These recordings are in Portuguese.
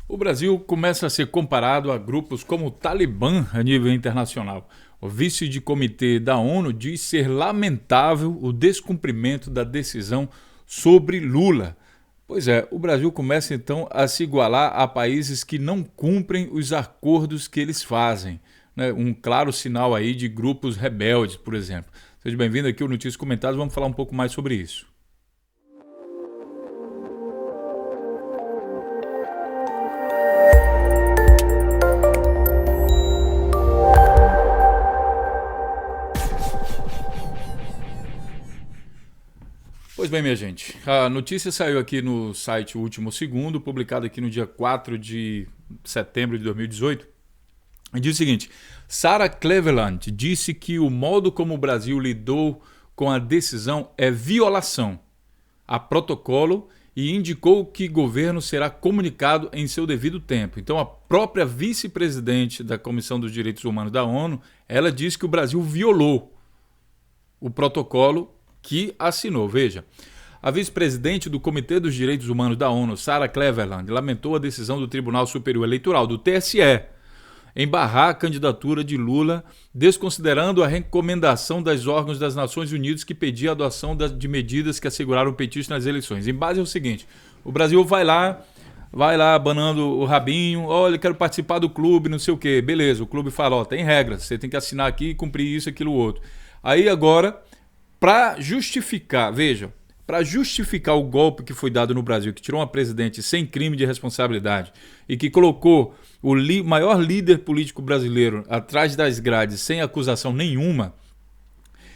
O Brasil começa a ser comparado a grupos como o Talibã a nível internacional. O vice de comitê da ONU diz ser lamentável o descumprimento da decisão sobre Lula. Pois é, o Brasil começa então a se igualar a países que não cumprem os acordos que eles fazem, né? Um claro sinal aí de grupos rebeldes, por exemplo. Seja bem-vindo aqui ao Notícias Comentadas, vamos falar um pouco mais sobre isso. Pois bem, minha gente, a notícia saiu aqui no site Último Segundo, publicado aqui no dia 4 de setembro de 2018, e diz o seguinte: Sarah Cleveland disse que o modo como o Brasil lidou com a decisão é violação a protocolo e indicou que o governo será comunicado em seu devido tempo. Então, a própria vice-presidente da Comissão dos Direitos Humanos da ONU, ela disse que o Brasil violou o protocolo que assinou. Veja, a vice-presidente do Comitê dos Direitos Humanos da ONU, Sarah Cleveland, lamentou a decisão do Tribunal Superior Eleitoral, do TSE, em barrar a candidatura de Lula, desconsiderando a recomendação dos órgãos das Nações Unidas que pedia a adoção de medidas que asseguraram o petista nas eleições. Em base ao seguinte: o Brasil vai lá abanando o rabinho, olha, quero participar do clube, não sei o quê. Beleza, o clube fala, ó, tem regras, você tem que assinar aqui e cumprir isso, aquilo, outro. Aí agora, para justificar, veja, para justificar o golpe que foi dado no Brasil, que tirou uma presidente sem crime de responsabilidade e que colocou o maior líder político brasileiro atrás das grades sem acusação nenhuma,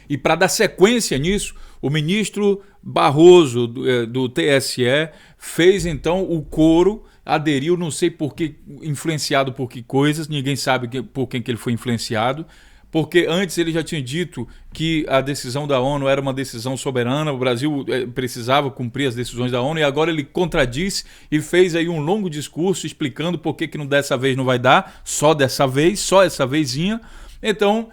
e para dar sequência nisso, o ministro Barroso do TSE fez então o coro, aderiu, não sei por que, influenciado por que coisas, ninguém sabe por quem que ele foi influenciado, porque antes ele já tinha dito que a decisão da ONU era uma decisão soberana, o Brasil precisava cumprir as decisões da ONU, e agora ele contradisse e fez aí um longo discurso explicando por que dessa vez não vai dar, só dessa vez, só essa vezinha. Então,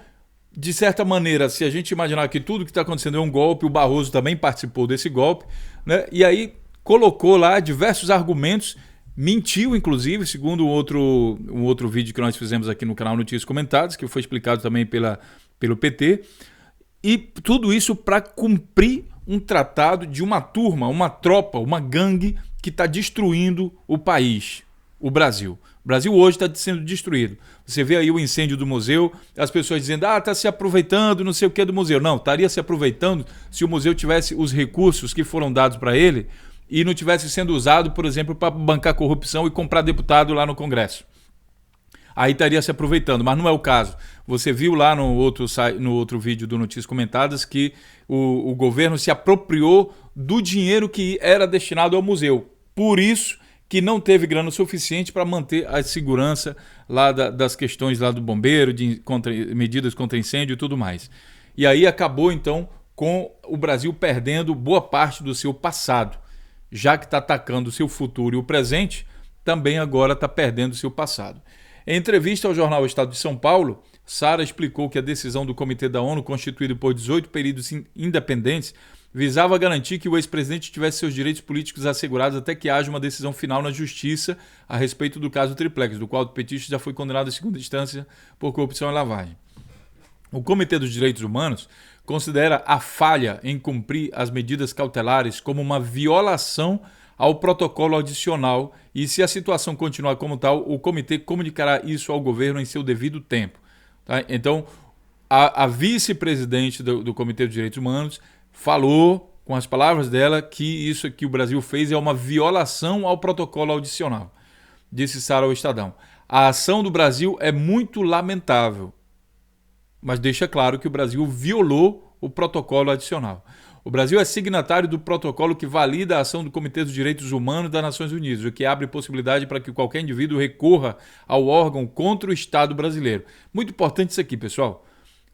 de certa maneira, se a gente imaginar que tudo que está acontecendo é um golpe, o Barroso também participou desse golpe, né? E aí colocou lá diversos argumentos, mentiu, inclusive, segundo um outro vídeo que nós fizemos aqui no canal Notícias Comentadas, que foi explicado também pelo PT, e tudo isso para cumprir um tratado de uma turma, uma tropa, uma gangue que está destruindo o país, o Brasil. O Brasil hoje está sendo destruído. Você vê aí o incêndio do museu, as pessoas dizendo, está se aproveitando, não sei o que do museu. Não, estaria se aproveitando se o museu tivesse os recursos que foram dados para ele e não tivesse sendo usado, por exemplo, para bancar corrupção e comprar deputado lá no Congresso. Aí estaria se aproveitando, mas não é o caso. Você viu lá no outro vídeo do Notícias Comentadas que o governo se apropriou do dinheiro que era destinado ao museu. Por isso que não teve grana suficiente para manter a segurança lá das questões lá do bombeiro, medidas contra incêndio e tudo mais. E aí acabou então com o Brasil perdendo boa parte do seu passado. Já que está atacando o seu futuro e o presente, também agora está perdendo o seu passado. Em entrevista ao jornal Estado de São Paulo, Sarah explicou que a decisão do Comitê da ONU, constituído por 18 peritos independentes, visava garantir que o ex-presidente tivesse seus direitos políticos assegurados até que haja uma decisão final na Justiça a respeito do caso Triplex, do qual o petista já foi condenado em segunda instância por corrupção e lavagem. O Comitê dos Direitos Humanos considera a falha em cumprir as medidas cautelares como uma violação ao protocolo adicional e, se a situação continuar como tal, o comitê comunicará isso ao governo em seu devido tempo. Tá? Então, a vice-presidente do Comitê dos Direitos Humanos falou, com as palavras dela, que isso que o Brasil fez é uma violação ao protocolo adicional. Disse Sarah ao Estadão. A ação do Brasil é muito lamentável, mas deixa claro que o Brasil violou o protocolo adicional. O Brasil é signatário do protocolo que valida a ação do Comitê dos Direitos Humanos das Nações Unidas, o que abre possibilidade para que qualquer indivíduo recorra ao órgão contra o Estado brasileiro. Muito importante isso aqui, pessoal.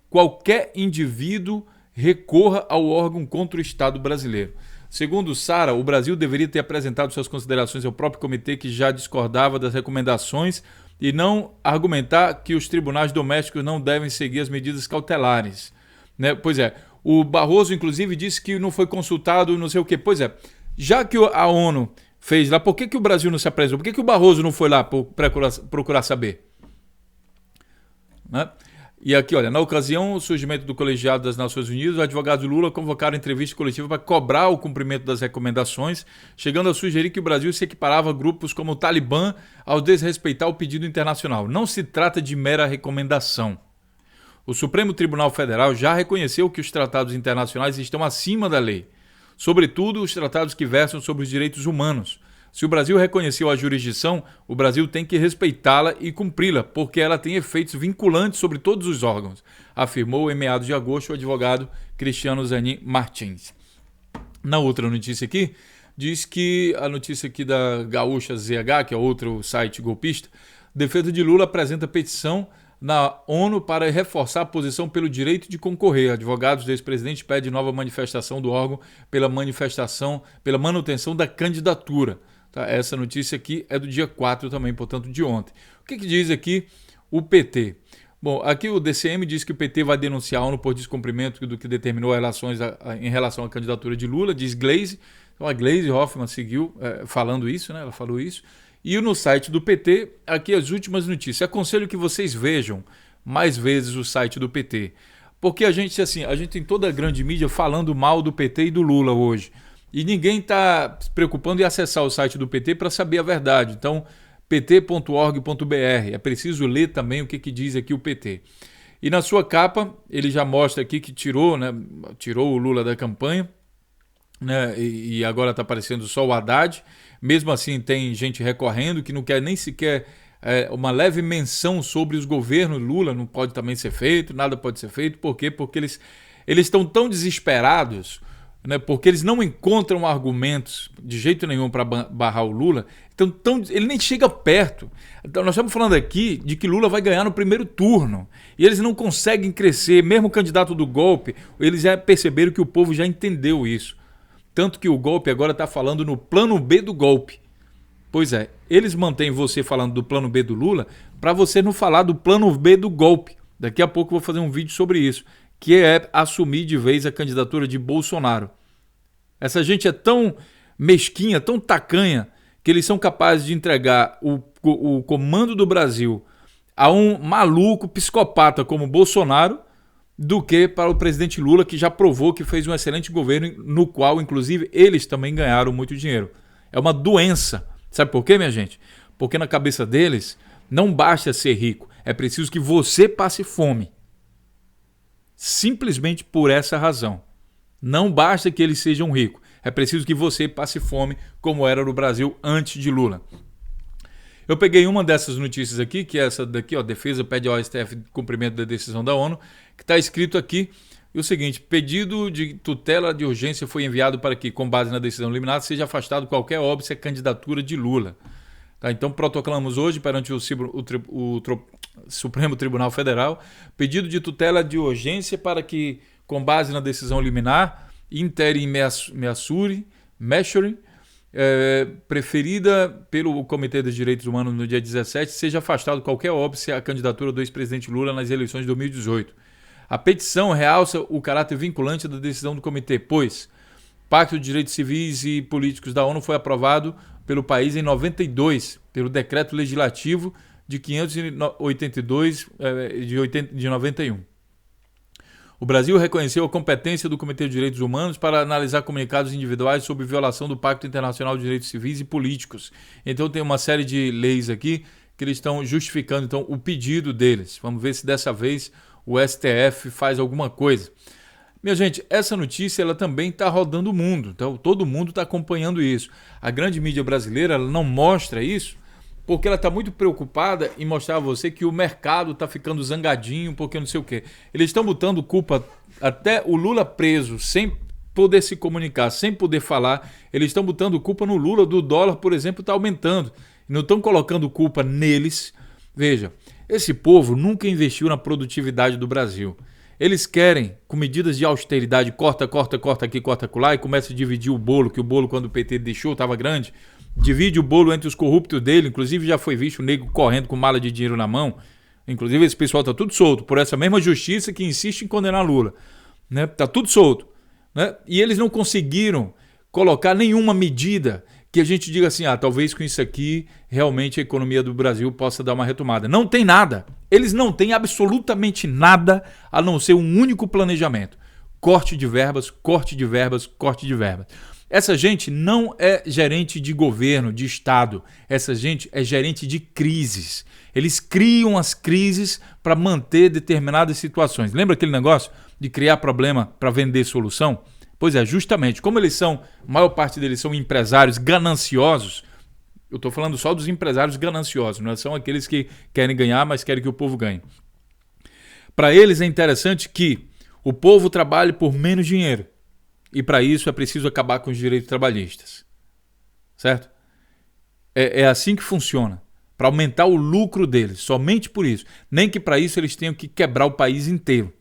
Qualquer indivíduo recorra ao órgão contra o Estado brasileiro. Segundo Sarah, o Brasil deveria ter apresentado suas considerações ao próprio comitê, que já discordava das recomendações, e não argumentar que os tribunais domésticos não devem seguir as medidas cautelares. Né? Pois é, o Barroso, inclusive, disse que não foi consultado, não sei o quê. Pois é, já que a ONU fez lá. Por que o Brasil não se apresentou? Por que o Barroso não foi lá procurar saber? Né? E aqui, olha, na ocasião, o surgimento do colegiado das Nações Unidas, os advogados Lula convocaram entrevista coletiva para cobrar o cumprimento das recomendações, chegando a sugerir que o Brasil se equiparava a grupos como o Talibã ao desrespeitar o pedido internacional. Não se trata de mera recomendação. O Supremo Tribunal Federal já reconheceu que os tratados internacionais estão acima da lei, sobretudo os tratados que versam sobre os direitos humanos. Se o Brasil reconheceu a jurisdição, o Brasil tem que respeitá-la e cumpri-la, porque ela tem efeitos vinculantes sobre todos os órgãos, afirmou em meados de agosto o advogado Cristiano Zanin Martins. Na outra notícia aqui, diz que a notícia aqui da Gaúcha ZH, que é outro site golpista, defesa de Lula apresenta petição na ONU para reforçar a posição pelo direito de concorrer. Advogados do ex-presidente pedem nova manifestação do órgão pela manutenção da candidatura. Tá? Essa notícia aqui é do dia 4 também, portanto de ontem. O que diz aqui o PT? Bom, aqui o DCM diz que o PT vai denunciar a ONU por descumprimento do que determinou as relações em relação à candidatura de Lula, diz Gleisi. Então a Gleisi Hoffmann seguiu falando isso, né? Ela falou isso. E no site do PT, aqui as últimas notícias. Aconselho que vocês vejam mais vezes o site do PT. Porque a gente tem toda a grande mídia falando mal do PT e do Lula hoje. E ninguém está se preocupando em acessar o site do PT para saber a verdade. Então, pt.org.br. É preciso ler também o que diz aqui o PT. E na sua capa, ele já mostra aqui que tirou o Lula da campanha, né, e agora está aparecendo só o Haddad. Mesmo assim, tem gente recorrendo que não quer nem sequer uma leve menção sobre os governos Lula, não pode também ser feito, nada pode ser feito. Por quê? Porque eles estão tão desesperados, né, porque eles não encontram argumentos de jeito nenhum para barrar o Lula, então ele nem chega perto. Então nós estamos falando aqui de que Lula vai ganhar no primeiro turno, e eles não conseguem crescer, mesmo o candidato do golpe, eles já perceberam que o povo já entendeu isso. Tanto que o golpe agora está falando no plano B do golpe. Pois é, eles mantêm você falando do plano B do Lula para você não falar do plano B do golpe. Daqui a pouco eu vou fazer um vídeo sobre isso, que é assumir de vez a candidatura de Bolsonaro. Essa gente é tão mesquinha, tão tacanha, que eles são capazes de entregar o comando do Brasil a um maluco psicopata como Bolsonaro, do que para o presidente Lula, que já provou que fez um excelente governo, no qual, inclusive, eles também ganharam muito dinheiro. É uma doença. Sabe por quê, minha gente? Porque na cabeça deles, não basta ser rico, é preciso que você passe fome. Simplesmente por essa razão. Não basta que eles sejam ricos, é preciso que você passe fome, como era no Brasil antes de Lula. Eu peguei uma dessas notícias aqui, que é essa daqui, ó, defesa pede ao STF cumprimento da decisão da ONU, que está escrito aqui o seguinte: pedido de tutela de urgência foi enviado para que, com base na decisão liminar, seja afastado qualquer óbice à candidatura de Lula. Tá, então protocolamos hoje perante o Supremo Tribunal Federal pedido de tutela de urgência para que, com base na decisão liminar, interim measure, preferida pelo Comitê dos Direitos Humanos no dia 17, seja afastado qualquer óbice à candidatura do ex-presidente Lula nas eleições de 2018. A petição realça o caráter vinculante da decisão do comitê, pois o Pacto de Direitos Civis e Políticos da ONU foi aprovado pelo país em 92, pelo Decreto Legislativo de 582 de 91. O Brasil reconheceu a competência do Comitê de Direitos Humanos para analisar comunicados individuais sobre violação do Pacto Internacional de Direitos Civis e Políticos. Então tem uma série de leis aqui que eles estão justificando então o pedido deles. Vamos ver se dessa vez o STF faz alguma coisa. Minha gente, essa notícia ela também está rodando o mundo. Então, todo mundo está acompanhando isso. A grande mídia brasileira ela não mostra isso porque ela está muito preocupada em mostrar a você que o mercado está ficando zangadinho porque não sei o quê. Eles estão botando culpa, até o Lula preso, sem poder se comunicar, sem poder falar, eles estão botando culpa no Lula, do dólar, por exemplo, está aumentando. Não estão colocando culpa neles. Veja, esse povo nunca investiu na produtividade do Brasil. Eles querem, com medidas de austeridade, corta aqui, corta acolá, e começa a dividir o bolo, que o bolo, quando o PT deixou, estava grande. Divide o bolo entre os corruptos dele, inclusive já foi visto o nego correndo com mala de dinheiro na mão. Inclusive esse pessoal está tudo solto, por essa mesma justiça que insiste em condenar Lula. Né? Tá tudo solto. Né? E eles não conseguiram colocar nenhuma medida que a gente diga assim, talvez com isso aqui realmente a economia do Brasil possa dar uma retomada. Não tem nada. Eles não têm absolutamente nada a não ser um único planejamento. Corte de verbas, corte de verbas, corte de verbas. Essa gente não é gerente de governo, de Estado. Essa gente é gerente de crises. Eles criam as crises para manter determinadas situações. Lembra aquele negócio de criar problema para vender solução? Pois é, justamente, como eles são, a maior parte deles são empresários gananciosos, eu estou falando só dos empresários gananciosos, não são aqueles que querem ganhar, mas querem que o povo ganhe. Para eles é interessante que o povo trabalhe por menos dinheiro. E para isso é preciso acabar com os direitos trabalhistas. Certo? É assim que funciona. Para aumentar o lucro deles, somente por isso. Nem que para isso eles tenham que quebrar o país inteiro.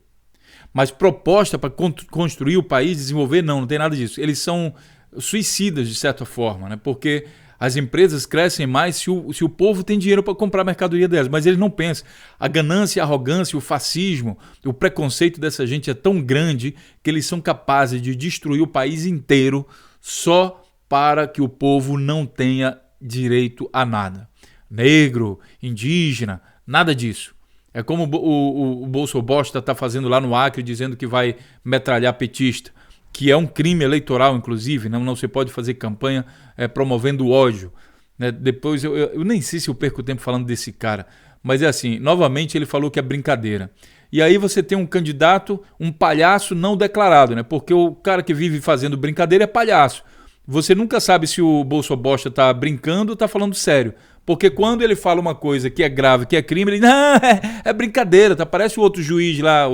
Mas proposta para construir o país, desenvolver, não tem nada disso. Eles são suicidas, de certa forma, né? Porque as empresas crescem mais se o povo tem dinheiro para comprar a mercadoria delas. Mas eles não pensam. A ganância, a arrogância, o fascismo, o preconceito dessa gente é tão grande que eles são capazes de destruir o país inteiro só para que o povo não tenha direito a nada. Negro, indígena, nada disso. É como o Bolsonaro está fazendo lá no Acre, dizendo que vai metralhar petista, que é um crime eleitoral, inclusive, não se pode fazer campanha promovendo ódio. Né? Depois, eu nem sei se eu perco tempo falando desse cara, mas é assim, novamente ele falou que é brincadeira. E aí você tem um candidato, um palhaço não declarado, né? Porque o cara que vive fazendo brincadeira é palhaço. Você nunca sabe se o Bolsonaro está brincando ou está falando sério. Porque quando ele fala uma coisa que é grave, que é crime, ele diz, não, é brincadeira, tá? Parece o outro juiz lá,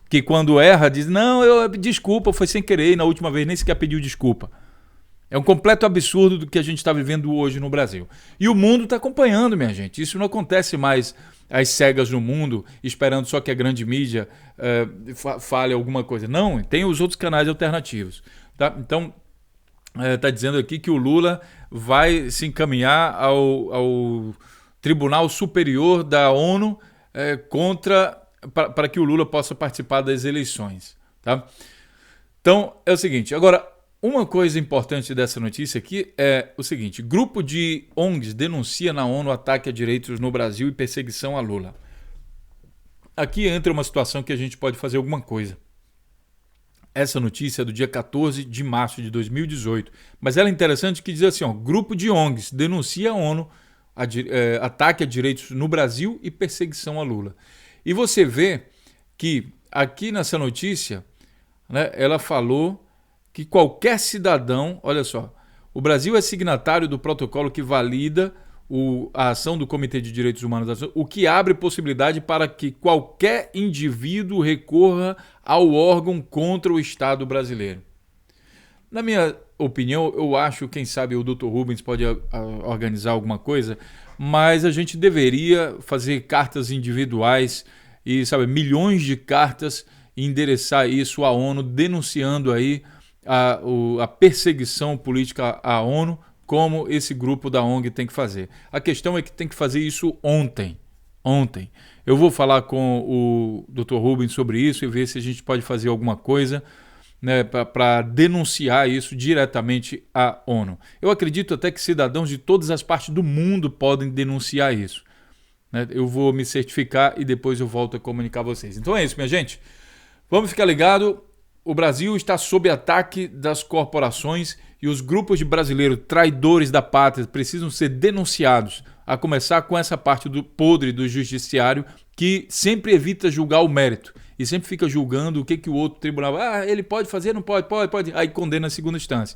que quando erra diz, não, desculpa, foi sem querer, e na última vez nem sequer pediu desculpa. É um completo absurdo do que a gente está vivendo hoje no Brasil. E o mundo está acompanhando, minha gente. Isso não acontece mais às cegas no mundo, esperando só que a grande mídia fale alguma coisa. Não, tem os outros canais alternativos. Tá? Então, está dizendo aqui que o Lula vai se encaminhar ao Tribunal Superior da ONU para que o Lula possa participar das eleições. Tá? Então, é o seguinte. Agora, uma coisa importante dessa notícia aqui é o seguinte. Grupo de ONGs denuncia na ONU ataque a direitos no Brasil e perseguição a Lula. Aqui entra uma situação que a gente pode fazer alguma coisa. Essa notícia é do dia 14 de março de 2018, mas ela é interessante que diz assim, grupo de ONGs denuncia a ONU ataque a direitos no Brasil e perseguição a Lula. E você vê que aqui nessa notícia, né, ela falou que qualquer cidadão, olha só, o Brasil é signatário do protocolo que valida a ação do Comitê de Direitos Humanos, o que abre possibilidade para que qualquer indivíduo recorra ao órgão contra o Estado brasileiro. Na minha opinião, eu acho, quem sabe o Dr. Rubens pode organizar alguma coisa, mas a gente deveria fazer cartas individuais e, milhões de cartas e endereçar isso à ONU, denunciando aí a perseguição política à ONU, como esse grupo da ONG tem que fazer. A questão é que tem que fazer isso ontem. Eu vou falar com o Dr. Rubens sobre isso e ver se a gente pode fazer alguma coisa, né, para denunciar isso diretamente à ONU. Eu acredito até que cidadãos de todas as partes do mundo podem denunciar isso. Né? Eu vou me certificar e depois eu volto a comunicar a vocês. Então é isso, minha gente. Vamos ficar ligado. O Brasil está sob ataque das corporações e os grupos de brasileiros traidores da pátria precisam ser denunciados, a começar com essa parte do podre do judiciário que sempre evita julgar o mérito e sempre fica julgando o que o outro tribunal... ele pode fazer, não pode, pode. Aí condena na segunda instância.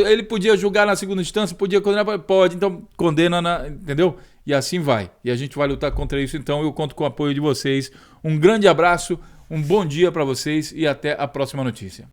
Ele podia julgar na segunda instância, podia condenar, pode, então condena, entendeu? E assim vai. E a gente vai lutar contra isso, então eu conto com o apoio de vocês. Um grande abraço. Um bom dia para vocês e até a próxima notícia.